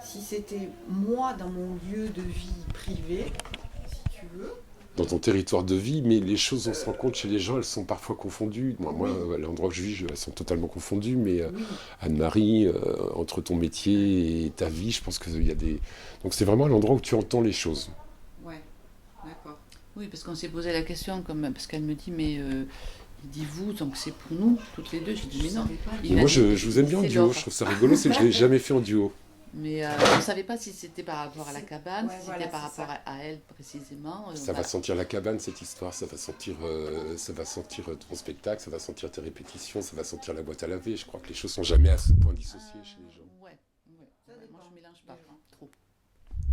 si c'était moi dans mon lieu de vie privé, si tu veux. Dans ton territoire de vie, mais les choses, on se rend compte chez les gens, elles sont parfois confondues. Moi, Oui, l'endroit où je vis, elles sont totalement confondues, mais oui, Anne-Marie, entre ton métier et ta vie, je pense qu'il y a des... Donc c'est vraiment l'endroit où tu entends les choses. ouais, d'accord. Oui, parce qu'on s'est posé la question, parce qu'elle me dit, mais il dit vous, donc c'est pour nous, toutes les deux. J'ai dit, Je mais non. savais pas. Mais Il a moi, dit, je vous aime bien en c'est duo, Laure. je trouve ça rigolo, c'est que je ne l'ai jamais fait en duo. Mais on ne savait pas si c'était par rapport à la cabane, Ouais, si voilà, c'était par c'est rapport ça. à elle précisément. Ça va Voilà. sentir la cabane, cette histoire, ça va sentir ton spectacle, ça va sentir tes répétitions, ça va sentir la boîte à laver. Je crois que les choses sont jamais à ce point dissociées chez les gens. Ouais, ouais, Ça ouais. Moi, dépend je mélange des pas, gens. trop.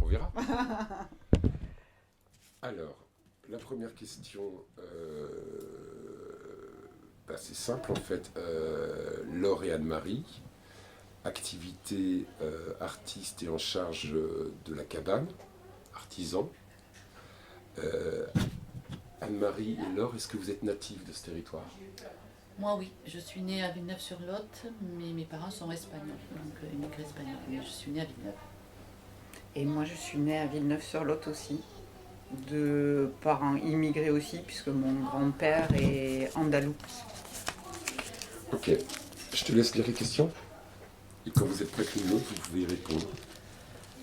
On verra. Alors, la première question, c'est simple en fait. Laure et Anne-Marie, activité artiste et en charge de la cabane, artisan. Euh, Anne-Marie et Laure, est-ce que vous êtes natifs de ce territoire? Moi, oui, je suis née à Villeneuve-sur-Lot, mais mes parents sont espagnols, donc immigrés espagnols. Mais je suis née à Villeneuve. Et moi, je suis née à Villeneuve-sur-Lot aussi, de parents immigrés aussi, puisque mon grand-père est andalou. Ok, je te laisse lire les questions. Et quand vous êtes prête l'une l'autre, vous pouvez y répondre.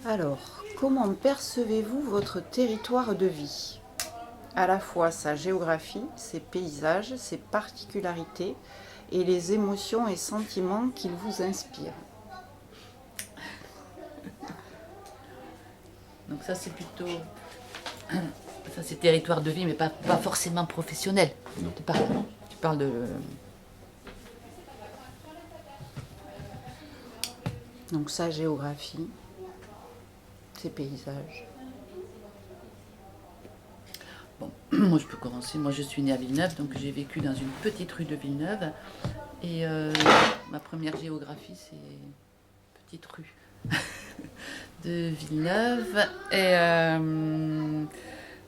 Alors, comment percevez-vous votre territoire de vie? À la fois sa géographie, ses paysages, ses particularités et les émotions et sentiments qu'il vous inspire. Donc ça, c'est plutôt... Ça, c'est territoire de vie, mais pas forcément professionnel. Non. Tu parles de... Donc sa géographie, ses paysages. Bon, moi, je peux commencer. Moi, je suis née à Villeneuve, donc j'ai vécu dans une petite rue de Villeneuve. Et ma première géographie, c'est petite rue de Villeneuve. Et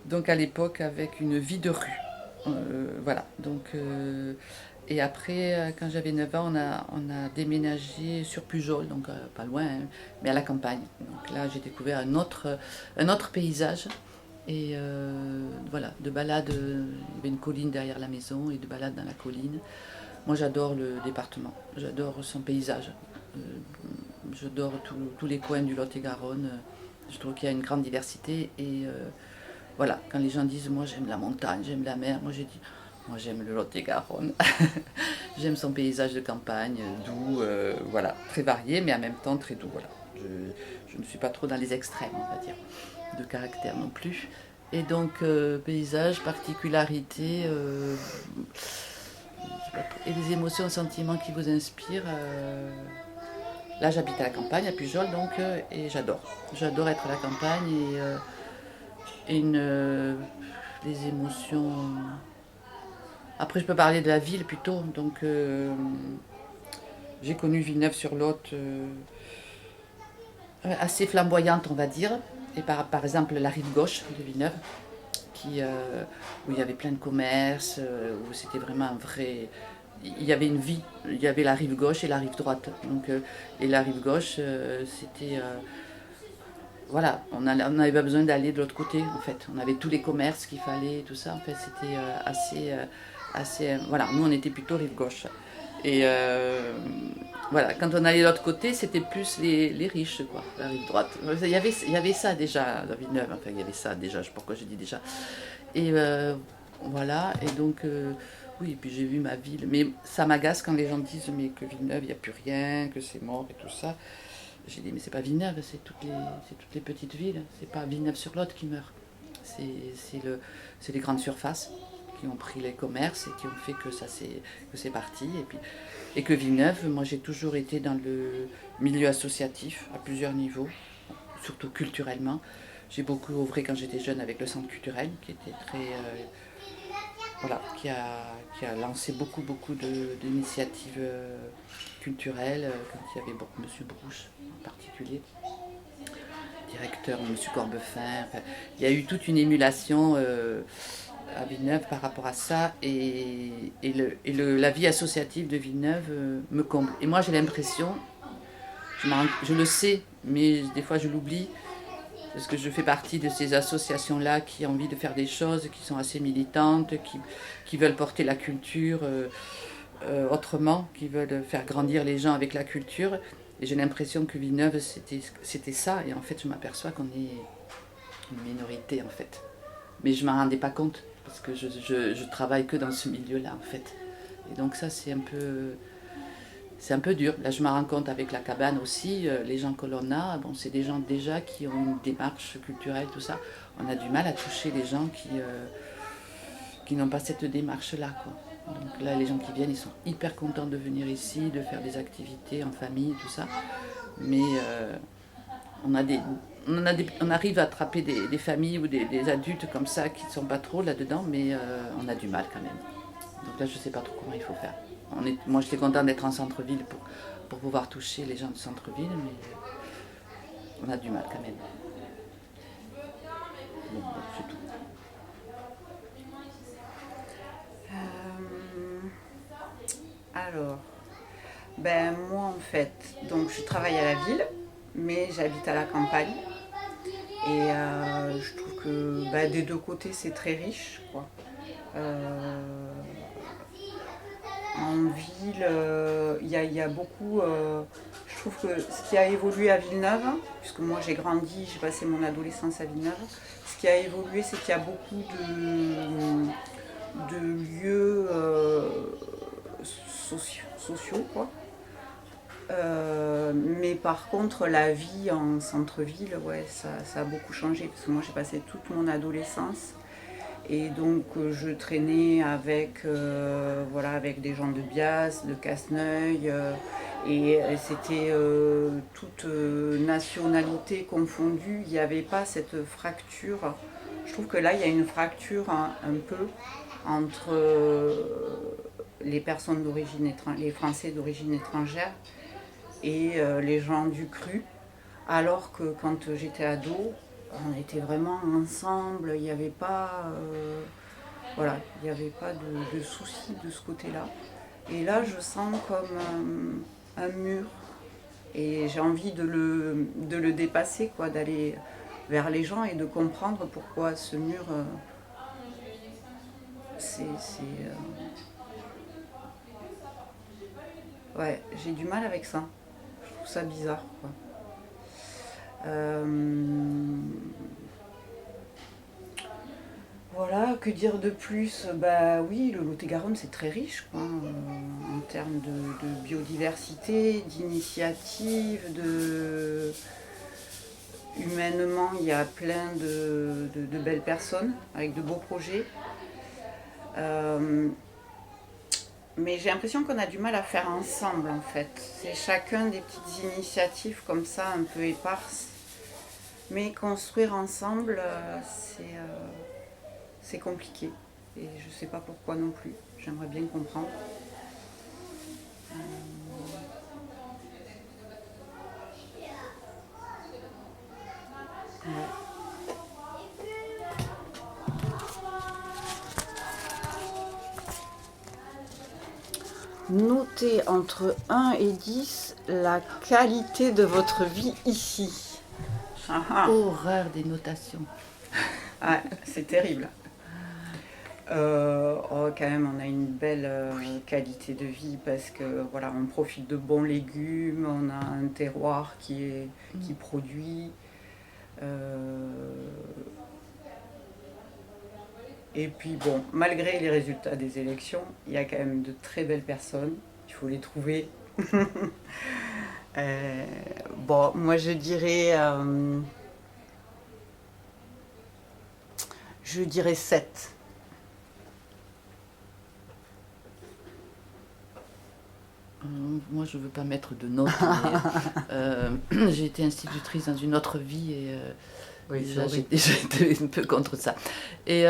donc à l'époque, avec une vie de rue. Voilà. Donc, et après, quand j'avais 9 ans, on a déménagé sur Pujol, donc pas loin, hein, mais à la campagne. Donc là, j'ai découvert un autre paysage. Et voilà, de balade, il y avait une colline derrière la maison et de balade dans la colline. Moi, j'adore le département, j'adore son paysage. Euh, J'adore tous les coins du Lot-et-Garonne. Je trouve qu'il y a une grande diversité. Et voilà, quand les gens disent moi j'aime la montagne, j'aime la mer, moi j'ai dit moi j'aime le Lot-et-Garonne. J'aime son paysage de campagne, doux, voilà, très varié, mais en même temps très doux. Voilà. Je ne suis pas trop dans les extrêmes, on va dire, de caractère non plus. Et donc, paysage, particularité, et les émotions, sentiments qui vous inspirent. Là, j'habite à la campagne, à Pujol, donc, et j'adore. J'adore être à la campagne et les émotions. Après, je peux parler de la ville plutôt. Donc, j'ai connu Villeneuve-sur-Lot assez flamboyante, on va dire. Et par exemple, la rive gauche de Villeneuve, où il y avait plein de commerces, où c'était vraiment un vrai. Il y avait une vie. Il y avait la rive gauche et la rive droite. Donc, et la rive gauche, c'était. Voilà, on n'avait pas besoin d'aller de l'autre côté, en fait. On avait tous les commerces qu'il fallait, tout ça. En fait, c'était assez. Voilà, nous, on était plutôt rive gauche. Et voilà, quand on allait de l'autre côté, c'était plus les riches, quoi, la rive droite. Il y avait ça déjà à Villeneuve, enfin, il y avait ça déjà, je sais pas pourquoi j'ai dit déjà. Et voilà, et donc, oui, et puis j'ai vu ma ville. Mais ça m'agace quand les gens disent mais que Villeneuve, il n'y a plus rien, que c'est mort et tout ça. J'ai dit, mais c'est pas Villeneuve, c'est toutes les petites villes. C'est pas Villeneuve-sur-Lot qui meurt. C'est les grandes surfaces qui ont pris les commerces et qui ont fait que c'est parti. Et que Villeneuve, moi j'ai toujours été dans le milieu associatif à plusieurs niveaux, surtout culturellement. J'ai beaucoup œuvré quand j'étais jeune avec le centre culturel, qui était très. Voilà, qui a lancé beaucoup d'initiatives culturelles, quand il y avait Monsieur Brouche en particulier, directeur Monsieur Corbefin. Enfin, il y a eu toute une émulation à Villeneuve par rapport à ça, et la vie associative de Villeneuve me comble. Et moi j'ai l'impression, je le sais, mais des fois je l'oublie. Parce que je fais partie de ces associations-là qui ont envie de faire des choses, qui sont assez militantes, qui veulent porter la culture autrement, qui veulent faire grandir les gens avec la culture. Et j'ai l'impression que Villeneuve, c'était ça. Et en fait, je m'aperçois qu'on est une minorité, en fait. Mais je ne m'en rendais pas compte, parce que je travaille que dans ce milieu-là, en fait. Et donc ça, c'est un peu dur. Là, je me rends compte avec la cabane aussi, les gens que l'on a, bon, c'est des gens déjà qui ont une démarche culturelle, tout ça. On a du mal à toucher les gens qui n'ont pas cette démarche-là, quoi. Donc là, les gens qui viennent, ils sont hyper contents de venir ici, de faire des activités en famille, tout ça. Mais on arrive à attraper des familles ou des adultes comme ça qui ne sont pas trop là-dedans, mais on a du mal quand même. Donc là, je ne sais pas trop comment il faut faire. Moi, j'étais contente d'être en centre-ville pour pouvoir toucher les gens du centre-ville, mais on a du mal quand même. Bon, c'est tout. Alors, ben moi en fait, donc je travaille à la ville, mais j'habite à la campagne. Et je trouve que des deux côtés c'est très riche, quoi. En ville, il y a beaucoup. Je trouve que ce qui a évolué à Villeneuve, puisque moi j'ai grandi, j'ai passé mon adolescence à Villeneuve, ce qui a évolué, c'est qu'il y a beaucoup de lieux sociaux, quoi. Mais par contre, la vie en centre-ville, ouais, ça a beaucoup changé. Parce que moi, j'ai passé toute mon adolescence. Et donc, je traînais avec, voilà, avec des gens de Bias, de Casseneuil. Et c'était toute nationalité confondue. Il n'y avait pas cette fracture. Je trouve que là, il y a une fracture un peu entre les personnes d'origine étrangère, les Français d'origine étrangère et les gens du cru, alors que quand j'étais ado, on était vraiment ensemble, il n'y avait pas, voilà, il n'y avait pas de soucis de ce côté-là. Et là, je sens comme un mur, et j'ai envie de le dépasser, quoi, d'aller vers les gens et de comprendre pourquoi ce mur, ouais, j'ai du mal avec ça. Je trouve ça bizarre, quoi. Voilà, que dire de plus? Bah oui, le Lot-et-Garonne c'est très riche, quoi, en termes de biodiversité, d'initiatives, humainement il y a plein de belles personnes avec de beaux projets. Mais j'ai l'impression qu'on a du mal à faire ensemble en fait. C'est chacun des petites initiatives comme ça, un peu éparses. Mais construire ensemble, c'est compliqué. Et je ne sais pas pourquoi non plus. J'aimerais bien comprendre. Ouais. Notez entre 1 et 10 la qualité de votre vie ici. Horreur des notations. Ah, c'est terrible. Quand même, on a une belle qualité de vie parce que voilà, on profite de bons légumes, on a un terroir qui produit. Et puis bon, malgré les résultats des élections, il y a quand même de très belles personnes. Il faut les trouver. Bon, moi je dirais 7. Moi, je ne veux pas mettre de notes, mais j'ai été institutrice dans une autre vie et Oui, déjà, j'étais un peu contre ça. Et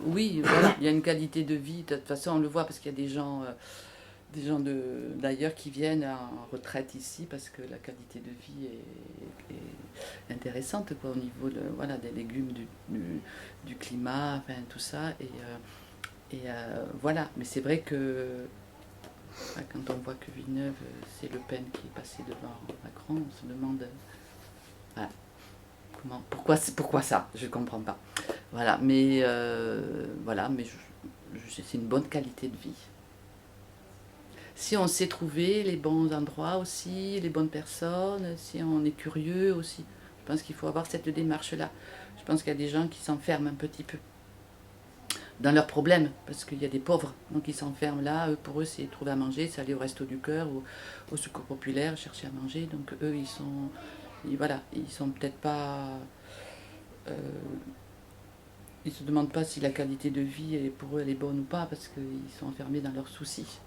oui, voilà, il y a une qualité de vie. De toute façon, on le voit parce qu'il y a des gens d'ailleurs qui viennent en retraite ici parce que la qualité de vie est intéressante, quoi, au niveau voilà, des légumes, du climat, enfin, tout ça. Et voilà, mais c'est vrai que Quand on voit que Villeneuve, c'est Le Pen qui est passé devant Macron, on se demande voilà, pourquoi ça, je ne comprends pas. Voilà, mais c'est une bonne qualité de vie. Si on sait trouver les bons endroits aussi, les bonnes personnes, si on est curieux aussi, je pense qu'il faut avoir cette démarche-là. Je pense qu'il y a des gens qui s'enferment un petit peu dans leurs problèmes, parce qu'il y a des pauvres, donc ils s'enferment là, pour eux c'est trouver à manger, c'est aller au resto du cœur, au secours populaire, chercher à manger, donc eux ils sont peut-être pas... ils se demandent pas si la qualité de vie pour eux elle est bonne ou pas, parce qu'ils sont enfermés dans leurs soucis.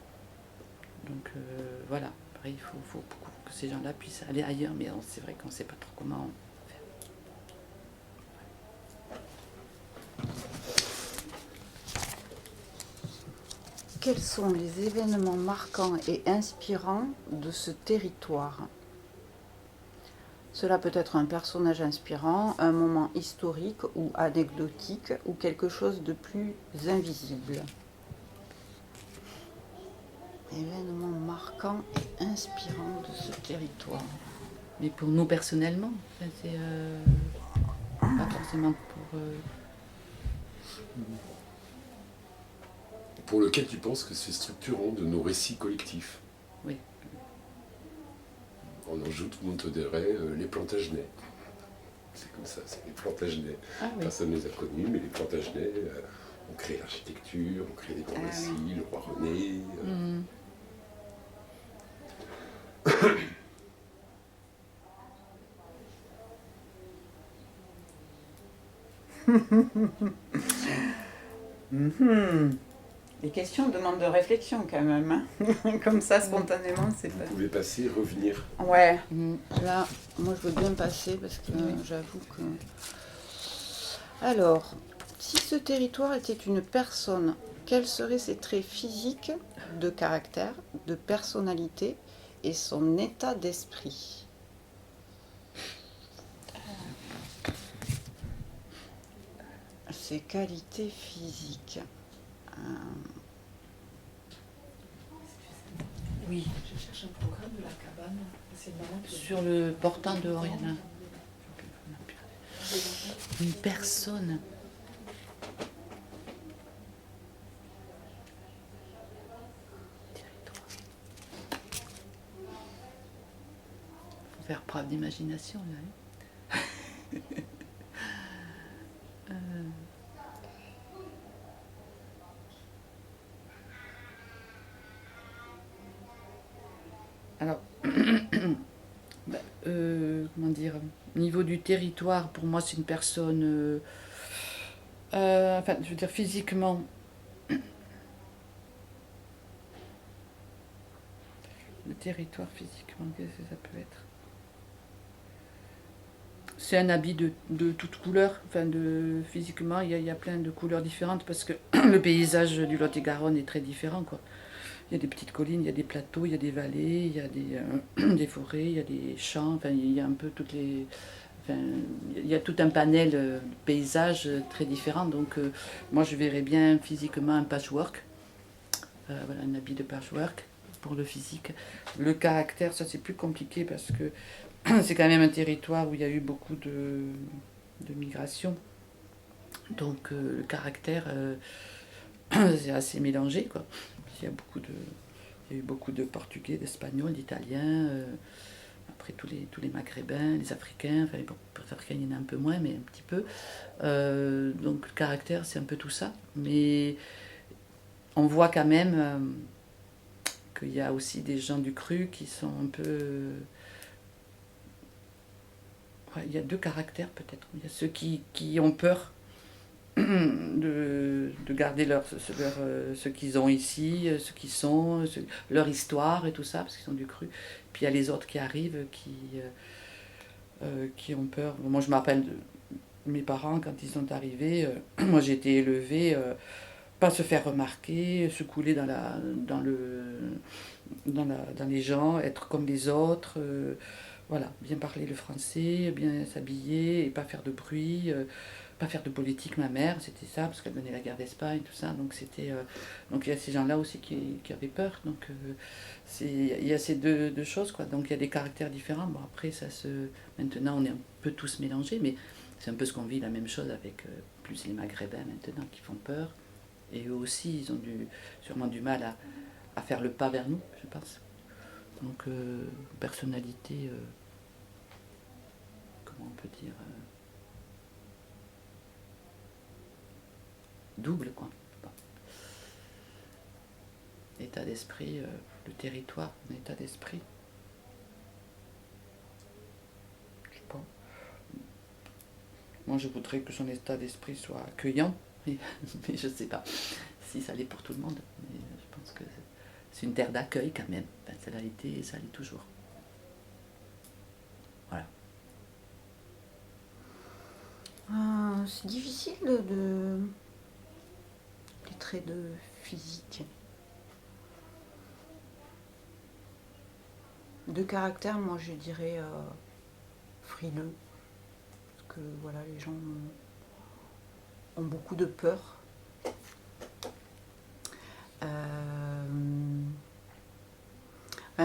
Donc voilà, après il faut que ces gens-là puissent aller ailleurs, mais c'est vrai qu'on ne sait pas trop comment faire. Quels sont les événements marquants et inspirants de ce territoire? Cela peut être un personnage inspirant, un moment historique ou anecdotique, ou quelque chose de plus invisible. Événements marquants et inspirants de ce territoire. Mais pour nous personnellement, c'est pas forcément Pour lequel tu penses que c'est structurant de nos récits collectifs. Oui. En Anjou, tout le monde te dirait les Plantagenets. C'est comme ça, c'est les Plantagenets. Ah, oui. Personne ne les a connus, mais les Plantagenets ont créé l'architecture, ont créé des grands récits, oui. le roi René. Les questions demandent de réflexion quand même. Hein. Comme ça, spontanément, c'est pas... Vous pouvez passer, revenir. Ouais, là, moi je veux bien passer parce que j'avoue que... Alors, si ce territoire était une personne, quels seraient ses traits physiques, de caractère, de personnalité et son état d'esprit? Ses qualités physiques. Oui. Je cherche un programme de la cabane. C'est le maman qui Sur le portant de Oriana. Une personne. Faut faire preuve d'imagination là. Alors, comment dire, au niveau du territoire, pour moi, c'est une personne, enfin, je veux dire, physiquement, le territoire physiquement, qu'est-ce que ça peut être? C'est un habit de toutes couleurs, enfin, physiquement, il y a plein de couleurs différentes, parce que le paysage du Lot-et-Garonne est très différent, quoi. Il y a des petites collines, il y a des plateaux, il y a des vallées, il y a des forêts, il y a des champs, enfin, il y a un peu toutes les... Enfin, il y a tout un panel de paysages très différents. Donc, moi, je verrais bien physiquement un patchwork. Voilà, un habit de patchwork pour le physique. Le caractère, ça, c'est plus compliqué parce que c'est quand même un territoire où il y a eu beaucoup de migration. Donc, le caractère, c'est assez mélangé, quoi. Il y a eu beaucoup de Portugais, d'Espagnols, d'Italiens, après tous les Maghrébins, les Africains, enfin bon, les Africains il y en a un peu moins, mais un petit peu. Donc le caractère c'est un peu tout ça, mais on voit quand même qu'il y a aussi des gens du cru qui sont un peu... Ouais, il y a deux caractères peut-être. Il y a ceux qui ont peur de garder ce qu'ils ont ici, ce qu'ils sont, leur histoire et tout ça, parce qu'ils sont du cru. Puis il y a les autres qui arrivent, qui ont peur. Bon, moi je me rappelle de mes parents quand ils sont arrivés, moi j'ai été élevée, pas se faire remarquer, se couler dans les gens, être comme les autres, voilà, bien parler le français, bien s'habiller et pas faire de bruit. pas faire de politique, ma mère, c'était ça, parce qu'elle menait la guerre d'Espagne, tout ça. Donc c'était, donc il y a ces gens-là aussi qui avaient peur. Donc il y a ces deux choses, quoi. Donc il y a des caractères différents. Bon, après, maintenant, on est un peu tous mélangés, mais c'est un peu ce qu'on vit, la même chose avec plus les Maghrébins maintenant qui font peur. Et eux aussi, ils ont sûrement du mal à faire le pas vers nous, je pense. Donc, personnalité, comment on peut dire, double, quoi. Bon. État d'esprit, le territoire, un état d'esprit. Je sais pas. Moi, je voudrais que son état d'esprit soit accueillant, mais je ne sais pas si ça l'est pour tout le monde. Mais je pense que c'est une terre d'accueil quand même. Ben, ça l'a été et ça l'est toujours. Voilà. C'est difficile de... les traits de physique. De caractère, moi je dirais frileux. Parce que voilà, les gens ont beaucoup de peur.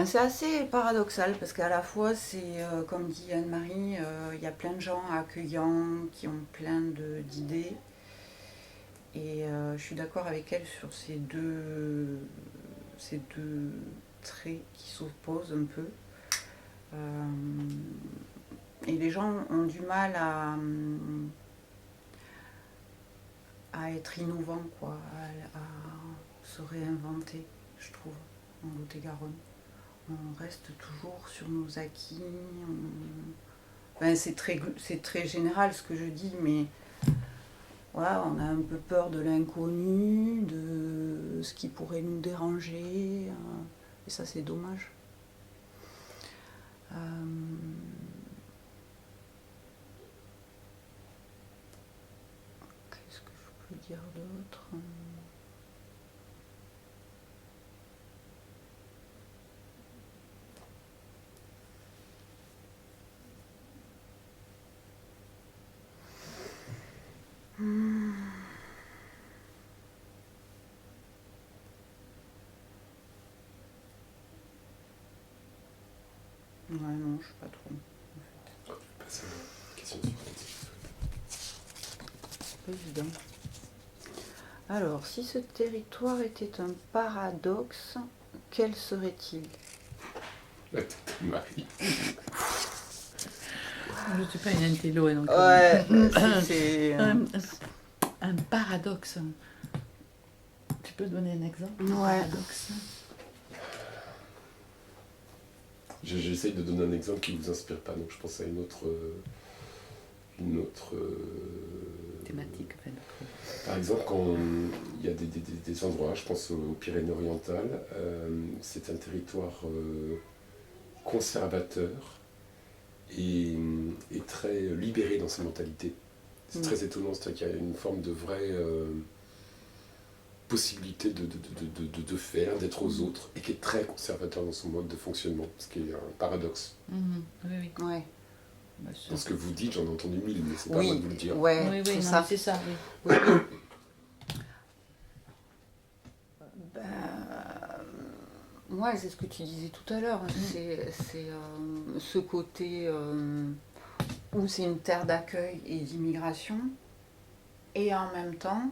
C'est assez paradoxal parce qu'à la fois, c'est comme dit Anne-Marie, il y a plein de gens accueillants qui ont plein d'idées. Et je suis d'accord avec elle sur ces deux traits qui s'opposent un peu. Et les gens ont du mal à être innovants, quoi, à se réinventer, je trouve, en Lot-et-Garonne. On reste toujours sur nos acquis. C'est très général ce que je dis, mais voilà, on a un peu peur de l'inconnu, de ce qui pourrait nous déranger. Et ça, c'est dommage. Qu'est-ce que je peux dire d'autre ? Ouais, non, je sais pas trop. On peut passer à la question suivante. C'est pas évident. Alors, si ce territoire était un paradoxe, quel serait-il ? La tête de Marie. Je ne suis pas une intello, donc... Ouais, c'est... Un paradoxe. Tu peux donner un exemple ? Ouais. Paradoxe. J'essaye de donner un exemple qui ne vous inspire pas, donc je pense à une autre Thématique, en fait. Par exemple, quand il y a des endroits, je pense aux Pyrénées-Orientales, c'est un territoire conservateur et très libéré dans sa mentalité. C'est très étonnant, c'est-à-dire qu'il y a une forme de vraie possibilité de faire, d'être aux autres, et qui est très conservateur dans son mode de fonctionnement, ce qui est un paradoxe. Oui. Ouais. Dans ce que vous dites, j'en ai entendu mille, mais c'est pas Oui, moi de vous le dire. ouais, Oui, c'est non, ça. mais c'est ça, oui. Oui. Ouais, c'est ce que tu disais tout à l'heure. C'est ce côté où c'est une terre d'accueil et d'immigration, et en même temps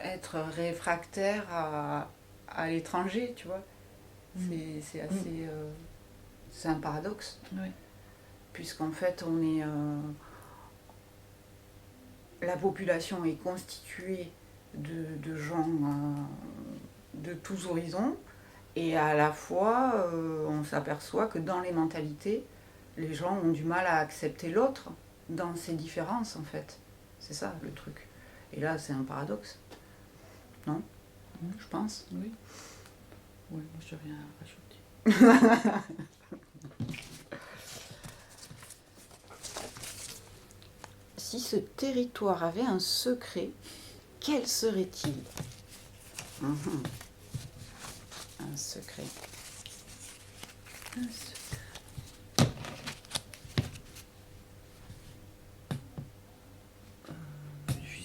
être réfractaire à l'étranger, tu vois. C'est assez... c'est un paradoxe. Oui. Puisqu'en fait, la population est constituée de gens de tous horizons, et à la fois, on s'aperçoit que dans les mentalités, les gens ont du mal à accepter l'autre dans ses différences, en fait. C'est ça, le truc. Et là, c'est un paradoxe. Non ? Je pense. Oui. Oui, moi je n'ai rien à rajouter. Si ce territoire avait un secret, quel serait-il ? Un secret. Un secret.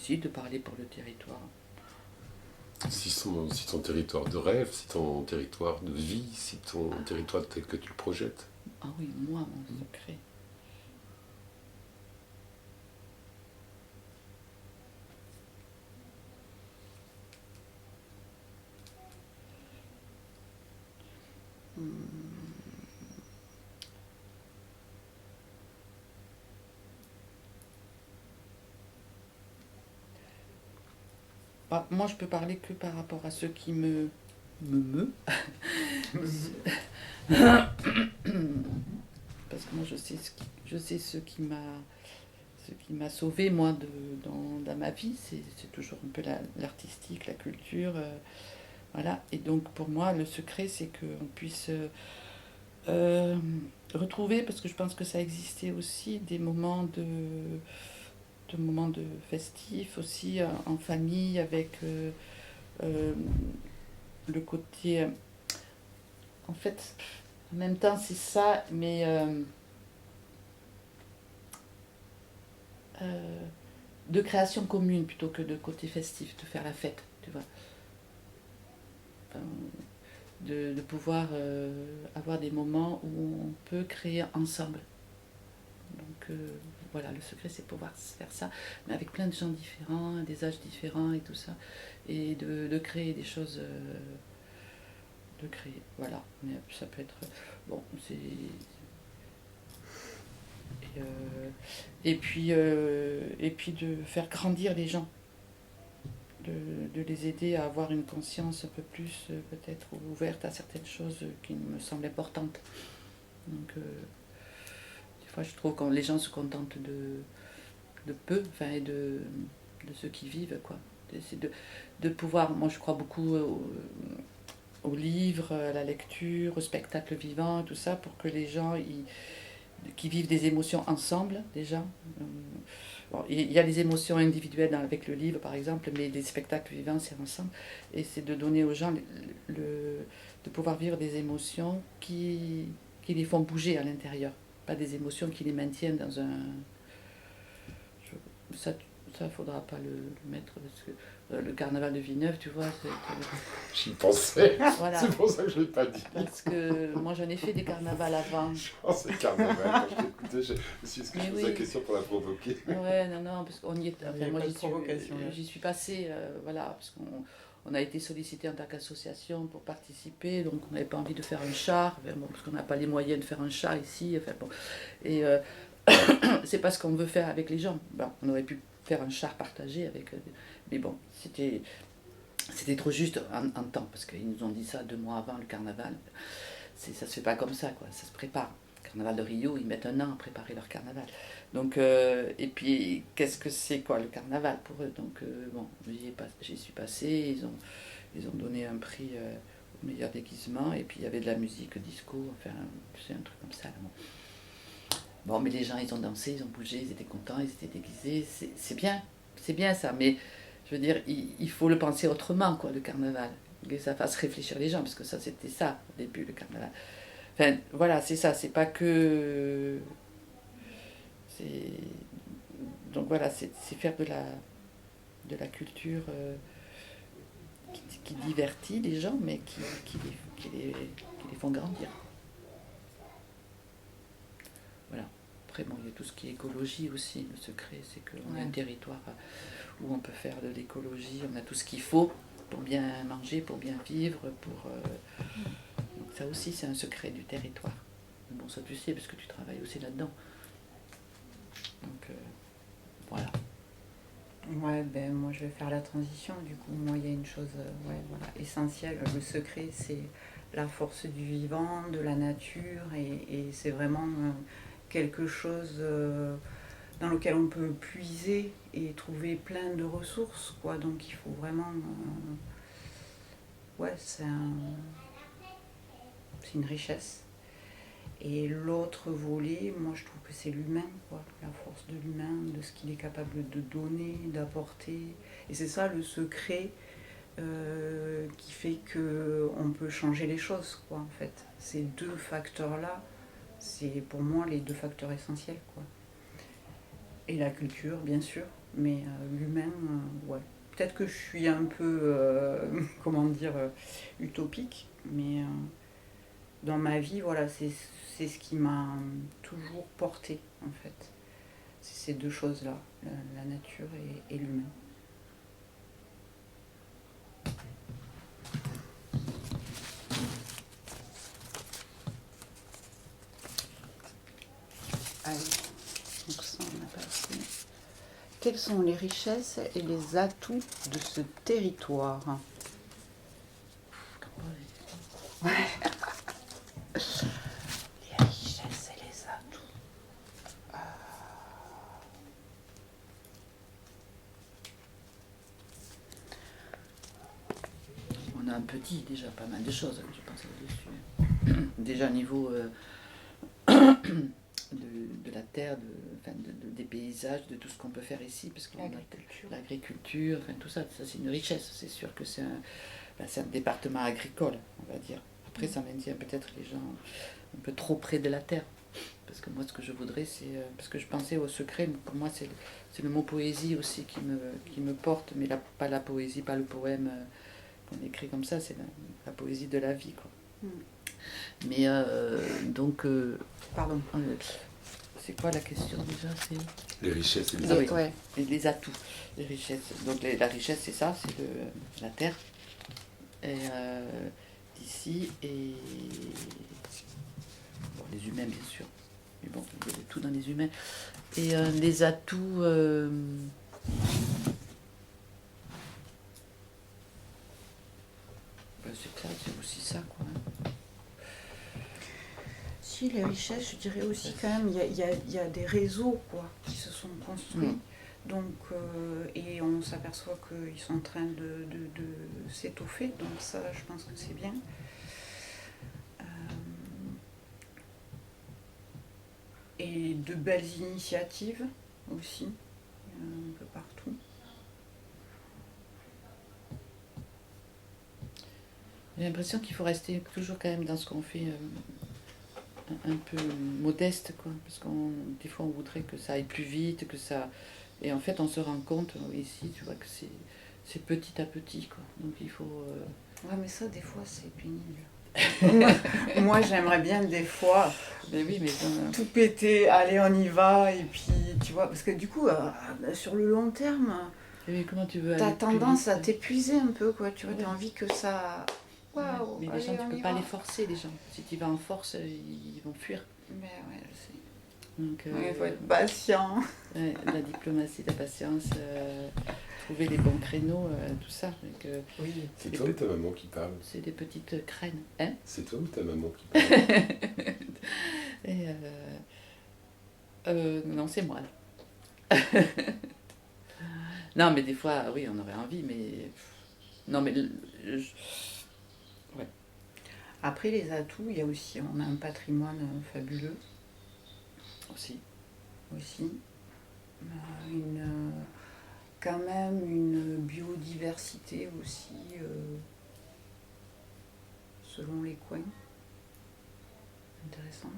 aussi de parler pour le territoire. Si ton territoire de rêve, si ton territoire de vie, si ton territoire tel que tu le projettes. Ah oui, moi, mon secret. Bah, moi, je peux parler que par rapport à ceux qui me parce que moi, je sais ce qui m'a sauvé moi dans ma vie, c'est toujours un peu l'artistique, la culture, voilà. Et donc pour moi, le secret, c'est qu'on puisse retrouver, parce que je pense que ça existait aussi, des moments de festifs aussi en famille, avec le côté en fait en même temps c'est ça, mais de création commune plutôt que de côté festif, de faire la fête, tu vois. Enfin, de pouvoir avoir des moments où on peut créer ensemble. Donc voilà, le secret c'est pouvoir faire ça, mais avec plein de gens différents, des âges différents et tout ça, et de créer des choses, de créer, voilà. Mais ça peut être, bon, c'est... Et puis de faire grandir les gens, de les aider à avoir une conscience un peu plus peut-être ouverte à certaines choses qui me semblent importantes. Donc des fois je trouve que les gens se contentent de peu, enfin, et de ce qu'ils vivent, quoi. C'est de pouvoir, moi je crois beaucoup aux livres, à la lecture, au spectacle vivant, tout ça, pour que les gens qui vivent des émotions ensemble déjà. Bon, il y a les émotions individuelles avec le livre par exemple, mais des spectacles vivants c'est ensemble. Et c'est de donner aux gens de pouvoir vivre des émotions qui les font bouger à l'intérieur, pas des émotions qui les maintiennent dans un... Ça faudra pas le mettre, parce que le carnaval de Villeneuve, tu vois, J'y pensais, voilà. C'est pour ça que je ne l'ai pas dit. Parce que moi j'en ai fait des carnavals avant. Je pensais carnaval, quand je t'écoutais, je me suis dit, est-ce que je pose la Oui. question pour la provoquer? Ouais, non, parce qu'on y est. Enfin, moi là. j'y suis passée, voilà, parce qu'on a été sollicité en tant qu'association pour participer, donc on n'avait pas envie de faire un char, enfin, bon, parce qu'on n'a pas les moyens de faire un char ici, enfin bon. Et c'est pas ce qu'on veut faire avec les gens. Bon, on aurait pu faire un char partagé avec. Mais bon, c'était trop juste en temps, parce qu'ils nous ont dit ça 2 mois avant le carnaval. Ça se fait pas comme ça, quoi, ça se prépare. Le carnaval de Rio, ils mettent 1 an à préparer leur carnaval. Donc, et puis, qu'est-ce que c'est, quoi, le carnaval pour eux? Donc, bon, j'y suis passée, ils ont donné un prix au meilleur déguisement, et puis il y avait de la musique, disco, enfin, c'est un truc comme ça, là, bon. Bon, mais les gens, ils ont dansé, ils ont bougé, ils étaient contents, ils étaient déguisés, c'est bien ça, mais je veux dire, il faut le penser autrement, quoi, le carnaval, que ça fasse réfléchir les gens, parce que ça, c'était ça, au début, le carnaval. Enfin, voilà, c'est ça, c'est pas que... Donc voilà, c'est faire de la culture qui divertit les gens, mais qui les font grandir. Voilà. Après, bon, il y a tout ce qui est écologie aussi. Le secret, c'est qu'on a un territoire où on peut faire de l'écologie. On a tout ce qu'il faut pour bien manger, pour bien vivre. Donc ça aussi, c'est un secret du territoire. Bon, ça tu sais, parce que tu travailles aussi là-dedans. Donc, voilà. Ouais, ben moi je vais faire la transition. Du coup, moi il y a une chose essentielle. Le secret, c'est la force du vivant, de la nature, et c'est vraiment quelque chose dans lequel on peut puiser et trouver plein de ressources, quoi. Donc il faut vraiment... c'est une richesse. Et l'autre volet, moi je trouve que c'est l'humain, quoi, la force de l'humain, de ce qu'il est capable de donner, d'apporter. Et c'est ça le secret qui fait qu'on peut changer les choses, quoi, en fait. Ces 2 facteurs-là, c'est pour moi les 2 facteurs essentiels, quoi. Et la culture, bien sûr, Mais l'humain, ouais. Peut-être que je suis un peu, comment dire, utopique, mais dans ma vie, voilà, c'est ce qui m'a toujours porté, en fait. C'est ces deux choses-là, la nature et l'humain. Allez, donc ça on a passé. Quelles sont les richesses et les atouts de ce territoire? Les richesses et les atouts. On a un peu dit déjà pas mal de choses, je pense là-dessus. Déjà au niveau de la terre, des paysages, de tout ce qu'on peut faire ici, parce qu'on a l'agriculture, enfin, tout ça, ça c'est une richesse. C'est sûr que c'est un département agricole, on va dire. Après, ça maintient peut-être les gens un peu trop près de la terre. Parce que moi, ce que je voudrais, c'est... Parce que je pensais au secret, mais pour moi, c'est le mot poésie aussi qui me porte, mais pas la poésie, pas le poème qu'on écrit comme ça, c'est la poésie de la vie, quoi. Mais donc... Pardon. C'est quoi la question déjà? C'est Les richesses et les oui, atouts. Ouais. les atouts, les richesses. Donc la richesse, c'est ça, c'est la terre. Et d'ici, et bon, les humains, bien sûr. Mais bon, il y a tout dans les humains. Et les atouts... c'est ça, c'est aussi ça, quoi. Si, les richesses, je dirais aussi quand même, il y a des réseaux quoi, qui se sont construits. Donc, et on s'aperçoit qu'ils sont en train de s'étoffer, donc ça, je pense que c'est bien. Et de belles initiatives aussi, un peu partout. J'ai l'impression qu'il faut rester toujours quand même dans ce qu'on fait un peu modeste, quoi. Parce des fois on voudrait que ça aille plus vite, que ça... Et en fait on se rend compte ici, tu vois, que c'est petit à petit, quoi. Donc il faut... Ouais, mais ça, des fois, c'est pénible. Moi, j'aimerais bien des fois Mais oui, mais tout péter, allez, on y va, et puis, tu vois, parce que du coup, sur le long terme, mais comment tu veux t'as aller plus tendance vite à t'épuiser un peu, quoi, tu vois, Ouais. t'as envie que ça... Waouh, mais les allez, gens, tu on peux y pas va. les forcer, les gens. Si tu vas en force, ils vont fuir. Mais ouais, je sais. Donc, Il faut être patient. ouais, la diplomatie, la patience, trouver les bons créneaux, tout ça. Donc, Oui. C'est toi ou ta maman qui parle? c'est des petites crènes. Hein? C'est toi ou ta maman qui parle? Et, non, c'est moi. Non, mais des fois, oui, on aurait envie, mais... Non, mais... Ouais. Après, les atouts, il y a aussi, on a un patrimoine fabuleux Aussi. Quand même une biodiversité aussi, selon les coins, intéressante.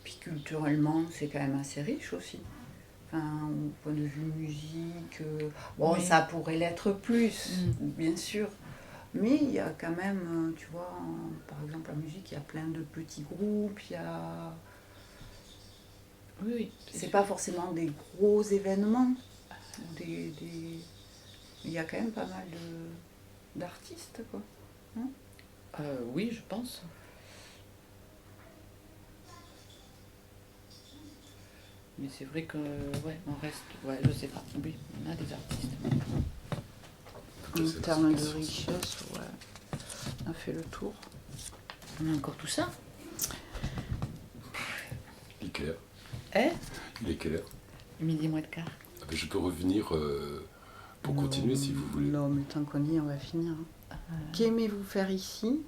Puis culturellement, c'est quand même assez riche aussi. Enfin, au point de vue musique, bon, Oui. ça pourrait l'être plus, bien sûr. Mais il y a quand même, tu vois, par exemple, la musique, il y a plein de petits groupes, il y a... Oui, oui. C'est pas forcément des gros événements. Il y a quand même pas mal d'artistes, quoi. Oui, je pense. Mais c'est vrai que, ouais, on reste... Ouais, je sais pas. Oui, on a des artistes. En termes de richesse, ouais, on a fait le tour. On a encore tout ça. Il est quelle heure? Hein? Il est quelle heure? Midi moins de quart. Ah ben, je peux revenir pour continuer si vous voulez. Non, mais tant qu'on y est, on va finir. Qu'aimez-vous faire ici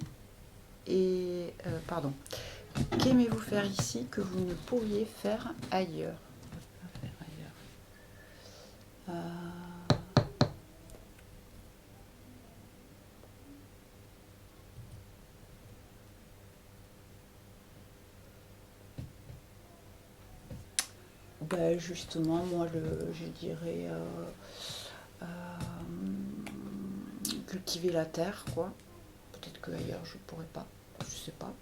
pardon. Qu'aimez-vous faire ici que vous ne pourriez faire ailleurs? Ben justement, moi, je dirais cultiver la terre, quoi. Peut-être qu'ailleurs, je pourrais pas, je sais pas.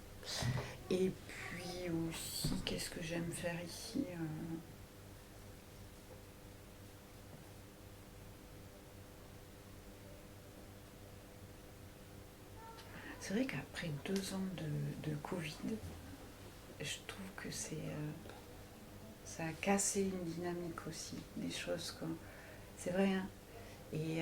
Et puis aussi, qu'est-ce que j'aime faire ici C'est vrai qu'après 2 ans de Covid, je trouve que ça a cassé une dynamique aussi, des choses quoi. C'est vrai, hein. Et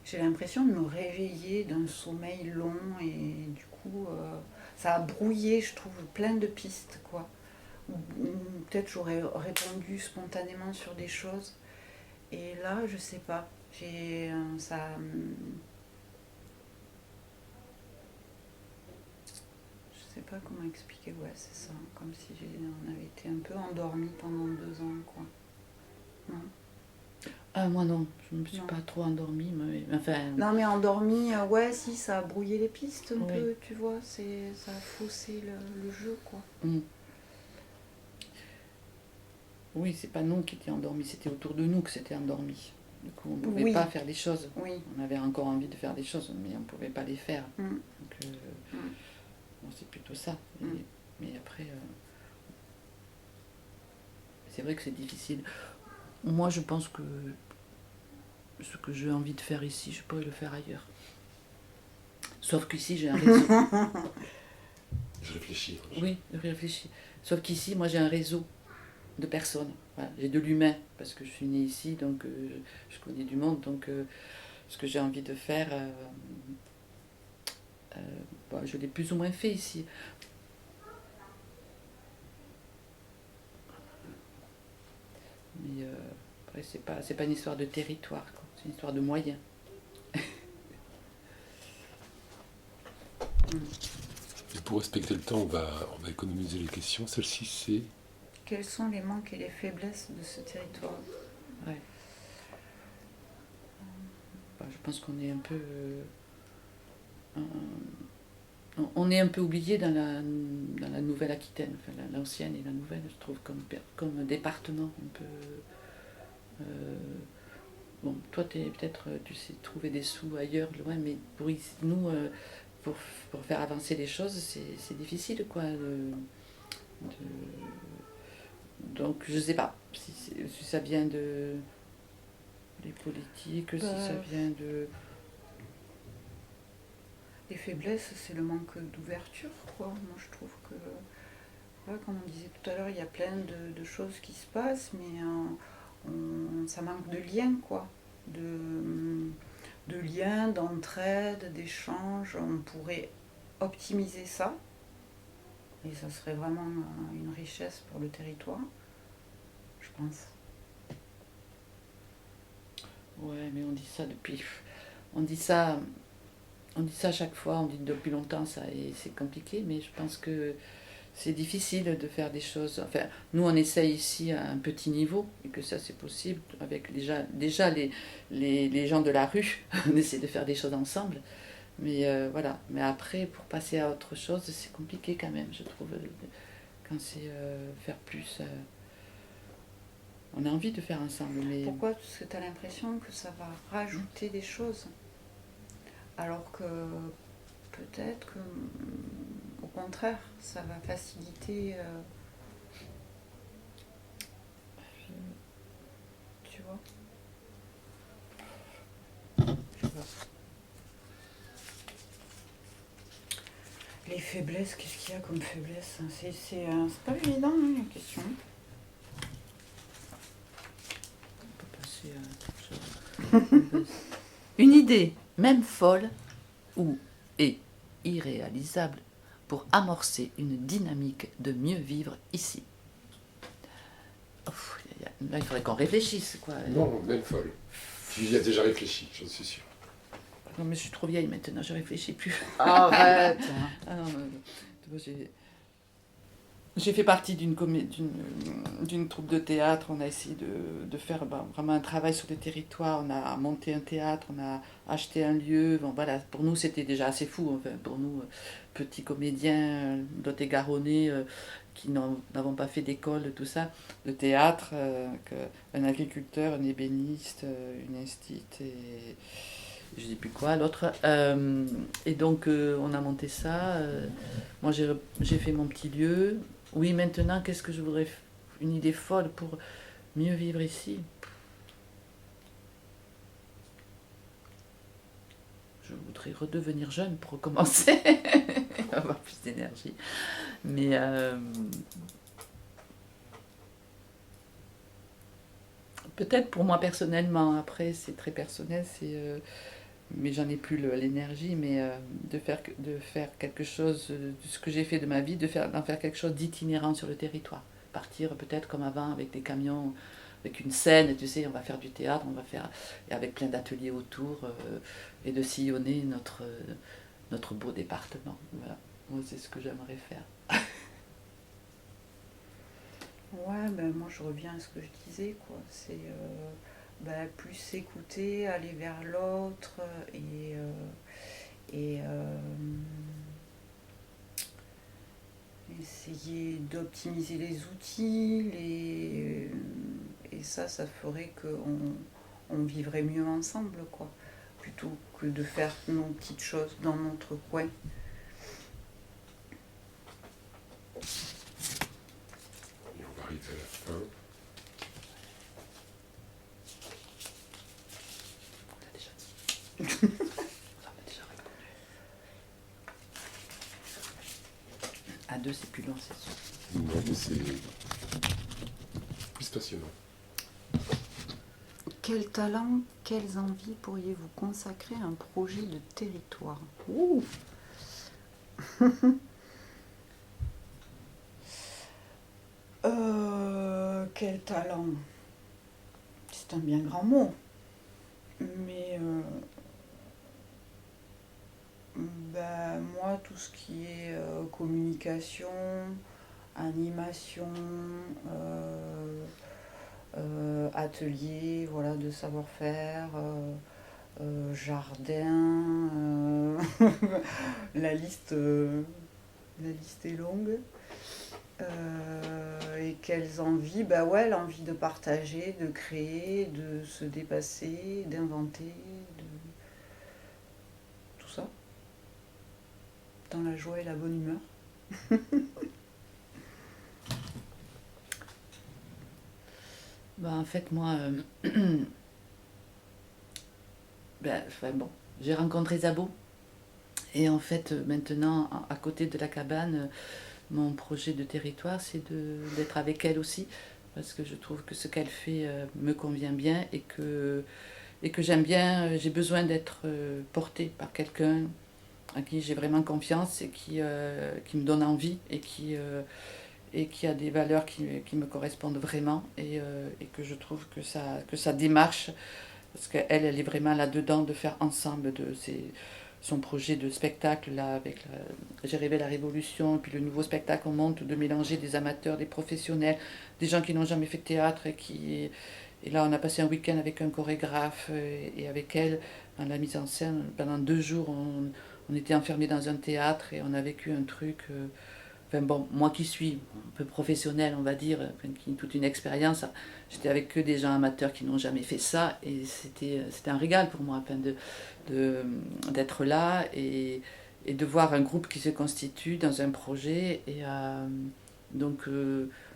j'ai l'impression de me réveiller d'un sommeil long et du coup, ça a brouillé, je trouve, plein de pistes, quoi. Ou peut-être j'aurais répondu spontanément sur des choses. Et là, je sais pas. Ça. Je sais pas comment expliquer, ouais, c'est ça. Comme si on avait été un peu endormi pendant 2 ans, quoi. Non. Ah, moi non, je ne me suis Non. pas trop endormie, mais enfin... Non, mais endormi, ouais, si, ça a brouillé les pistes un Oui. peu, tu vois. Ça a faussé le jeu, quoi. Oui, c'est pas nous qui étions endormis, c'était autour de nous que c'était endormi. Du coup, on ne pouvait Oui. pas faire les choses. Oui. On avait encore envie de faire des choses, mais on ne pouvait pas les faire. Mm. Donc, bon, c'est plutôt ça. Mais après, c'est vrai que c'est difficile. Moi, je pense que ce que j'ai envie de faire ici, je pourrais le faire ailleurs. Sauf qu'ici, j'ai un réseau. Je réfléchis. Oui, je réfléchis. Sauf qu'ici, moi, j'ai un réseau de personnes. Voilà. J'ai de l'humain, parce que je suis née ici, donc je connais du monde. Donc, ce que j'ai envie de faire, je l'ai plus ou moins fait ici. Mais après, c'est pas une histoire de territoire, quoi. C'est une histoire de moyens. Et pour respecter le temps, on va économiser les questions. Celle-ci, c'est... Quels sont les manques et les faiblesses de ce territoire? Ouais. Je pense qu'on est un peu... on est un peu oublié dans la Nouvelle-Aquitaine, enfin l'ancienne et la nouvelle, je trouve, comme département un peu... bon, toi, peut-être, tu sais trouver des sous ailleurs, loin, mais pour nous, pour faire avancer les choses, c'est difficile, quoi. Donc, je sais pas si ça vient de les politiques, si ça vient de... Les faiblesses, c'est le manque d'ouverture, quoi. Moi, je trouve que, ouais, comme on disait tout à l'heure, il y a plein de choses qui se passent, mais ça manque de liens, quoi. De liens, d'entraide, d'échanges. On pourrait optimiser ça, et ça serait vraiment une richesse pour le territoire, je pense. Ouais, mais on dit ça depuis... On dit ça à chaque fois, on dit depuis longtemps ça, et c'est compliqué, mais je pense que c'est difficile de faire des choses. Enfin, nous on essaye ici à un petit niveau, et que ça c'est possible, avec déjà les gens de la rue, on essaie de faire des choses ensemble. Mais voilà, mais après, pour passer à autre chose, c'est compliqué quand même, je trouve, quand c'est faire plus... on a envie de faire ensemble, mais... Pourquoi? Parce que tu as l'impression que ça va rajouter des choses. Alors que peut-être que, au contraire, ça va faciliter... tu vois? Je sais pas. Les faiblesses, qu'est-ce qu'il y a comme faiblesse? C'est pas évident, hein, la question. On peut passer à autre chose. Une idée, même folle, et irréalisable, pour amorcer une dynamique de mieux vivre ici. Là, il faudrait qu'on réfléchisse, quoi. Non, même folle. Tu y as déjà réfléchi, j'en suis sûr. Non, mais je suis trop vieille maintenant, je réfléchis plus. Arrête. Ah non, J'ai fait partie d'une troupe de théâtre. On a essayé de faire vraiment un travail sur le territoire. On a monté un théâtre, on a acheté un lieu. Bon, voilà, pour nous, c'était déjà assez fou. Enfin, pour nous, petits comédiens lot-et-garonnais qui n'avons pas fait d'école, tout ça, de théâtre, un agriculteur, un ébéniste, une instite et je sais plus quoi, l'autre. Et donc, on a monté ça. Moi, j'ai fait mon petit lieu. Oui, maintenant, qu'est-ce que je voudrais une idée folle pour mieux vivre ici. Je voudrais redevenir jeune pour recommencer, avoir plus d'énergie. Mais peut-être pour moi personnellement, après c'est très personnel, mais j'en ai plus l'énergie, mais de faire quelque chose, de ce que j'ai fait de ma vie, d'en faire quelque chose d'itinérant sur le territoire. Partir peut-être comme avant avec des camions, avec une scène, tu sais, on va faire du théâtre, on va faire, et avec plein d'ateliers autour, et de sillonner notre beau département. Voilà, moi c'est ce que j'aimerais faire. Ouais, ben moi je reviens à ce que je disais, quoi. C'est plus s'écouter, aller vers l'autre et essayer d'optimiser les outils, et ça ferait qu'on vivrait mieux ensemble, quoi. Plutôt que de faire nos petites choses dans notre coin. On va arriver à la fin. On a déjà répondu. À deux, c'est plus long, c'est sûr. Non, mais c'est plus passionnant. Quel talent, quelles envies pourriez-vous consacrer à un projet de territoire? Ouh. Quel talent? C'est un bien grand mot. Mais moi, tout ce qui est communication, animation, atelier, voilà, de savoir-faire, jardin, la liste est longue. Et quelles envies? Ouais, l'envie de partager, de créer, de se dépasser, d'inventer, tout ça. Dans la joie et la bonne humeur. En fait, moi, j'ai rencontré Zabo. Et en fait, maintenant, à côté de la cabane, mon projet de territoire, c'est d'être avec elle aussi. Parce que je trouve que ce qu'elle fait me convient bien et que j'aime bien, j'ai besoin d'être portée par quelqu'un à qui j'ai vraiment confiance et qui me donne envie et qui a des valeurs qui me correspondent vraiment et que je trouve que sa démarche, parce qu'elle est vraiment là-dedans, de faire ensemble son projet de spectacle là, avec J'ai rêvé la révolution, et puis le nouveau spectacle on monte, de mélanger des amateurs, des professionnels, des gens qui n'ont jamais fait de théâtre et là on a passé un week-end avec un chorégraphe et avec elle dans la mise en scène. Pendant 2 jours on était enfermés dans un théâtre et on a vécu un truc... moi qui suis un peu professionnelle, on va dire, qui a toute une expérience, j'étais avec que des gens amateurs qui n'ont jamais fait ça et c'était un régal pour moi d'être là et de voir un groupe qui se constitue dans un projet. Et donc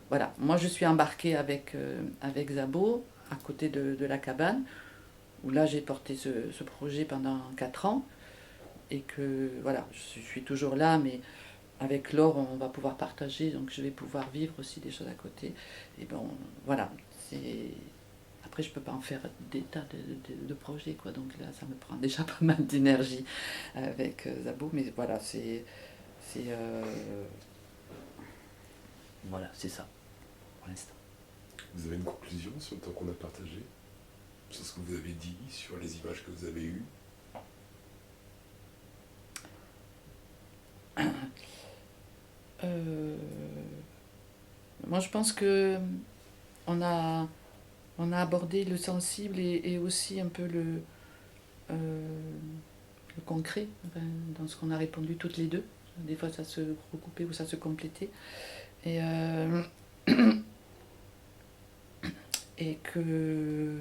voilà, moi je suis embarquée avec Zabo à côté de la cabane, où là j'ai porté ce projet pendant 4 ans et que voilà, je suis toujours là, mais avec Laure, on va pouvoir partager, donc je vais pouvoir vivre aussi des choses à côté. Et voilà. Après, je peux pas en faire des tas de projets, quoi. Donc là, ça me prend déjà pas mal d'énergie avec Zabo. Mais voilà, voilà, c'est ça, pour l'instant. Vous avez une conclusion sur le temps qu'on a partagé? Sur ce que vous avez dit, sur les images que vous avez eues? Moi, je pense que on a abordé le sensible et aussi un peu le concret, enfin, dans ce qu'on a répondu toutes les deux. Des fois, ça se recoupait ou ça se complétait. Et, et que...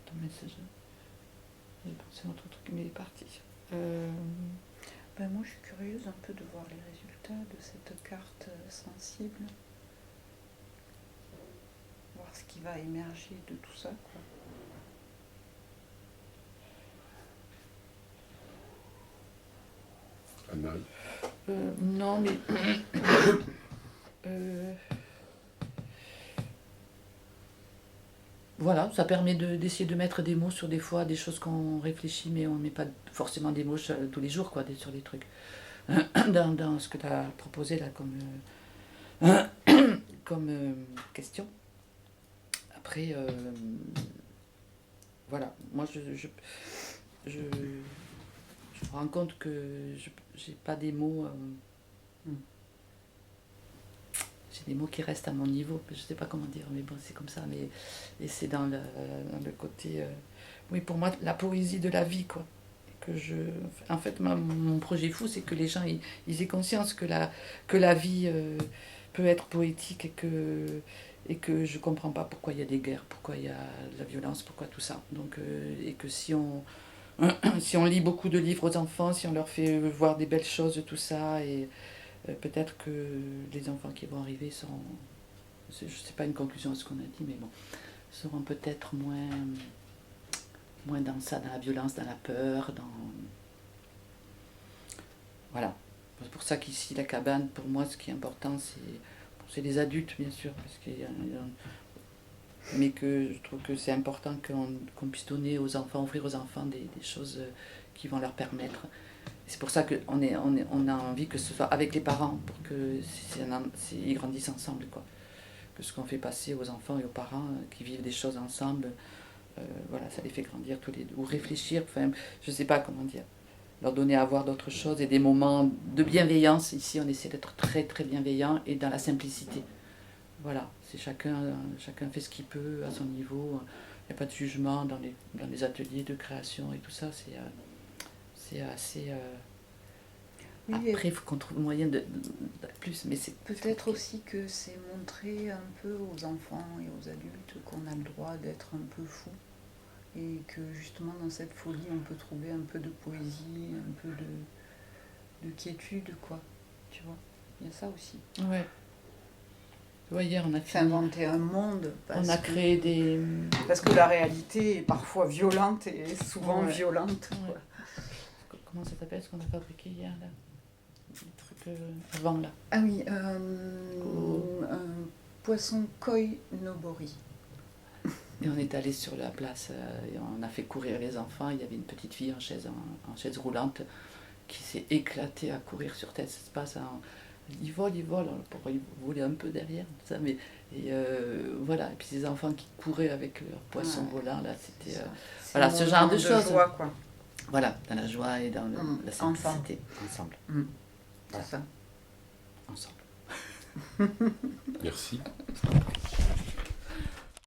Ton message... J'ai pensé à un autre truc, mais il est parti. Ben moi, je suis curieuse un peu de voir les résultats de cette carte sensible. Voir ce qui va émerger de tout ça, quoi. Anne-Marie? Non, mais... Voilà, ça permet d'essayer de mettre des mots sur des fois des choses qu'on réfléchit, mais on ne met pas forcément des mots tous les jours, quoi, sur des trucs. Dans ce que tu as proposé là comme question. Après, voilà, moi je me rends compte que j'ai pas des mots. J'ai des mots qui restent à mon niveau, je sais pas comment dire, mais bon, c'est comme ça. Et c'est dans le côté. Oui, pour moi, la poésie de la vie, quoi. En fait, mon projet fou, c'est que les gens ils aient conscience que la vie peut être poétique et que je comprends pas pourquoi il y a des guerres, pourquoi il y a de la violence, pourquoi tout ça. Donc, et que si on lit beaucoup de livres aux enfants, si on leur fait voir des belles choses, tout ça, et peut-être que les enfants qui vont arriver seront, je sais pas une conclusion à ce qu'on a dit, mais bon, seront peut-être moins dans ça, dans la violence, dans la peur, voilà. C'est pour ça qu'ici, la cabane, pour moi, ce qui est important, c'est les adultes, bien sûr, parce mais que je trouve que c'est important qu'on puisse donner aux enfants, offrir aux enfants des choses qui vont leur permettre. C'est pour ça qu'on a envie que ce soit avec les parents, pour qu'ils grandissent ensemble, quoi. Que ce qu'on fait passer aux enfants et aux parents qui vivent des choses ensemble, voilà, ça les fait grandir tous les deux. Ou réfléchir, enfin, je ne sais pas comment dire. Leur donner à voir d'autres choses et des moments de bienveillance. Ici, on essaie d'être très, très bienveillant et dans la simplicité. Voilà, c'est chacun fait ce qu'il peut à son niveau. Il n'y a pas de jugement dans les ateliers de création et tout ça. C'est assez... Oui, après, il faut qu'on trouve le moyen de plus, mais c'est... peut-être aussi que c'est montrer un peu aux enfants et aux adultes qu'on a le droit d'être un peu fou. Et que justement, dans cette folie, on peut trouver un peu de poésie, un peu de quiétude, quoi. Tu vois, il y a ça aussi. Ouais. Tu vois, hier, on a fait... Inventer un monde. On a créé des... Parce que la réalité est parfois violente et souvent violente. Ouais. Comment ça s'appelle ce qu'on a fabriqué hier, là? Le truc vent, là. Ah oui, un poisson koi nobori. Et on est allé sur la place et on a fait courir les enfants. Il y avait une petite fille en chaise roulante qui s'est éclatée à courir sur cet espace. Il vole, pour voler un peu derrière. Ça, mais, voilà. Et puis ces enfants qui couraient avec leur poisson volant, là, c'était voilà, ce genre de choses. Joie, quoi. Voilà, dans la joie et dans la simplicité. Ensemble. C'est ça. Ensemble. Merci.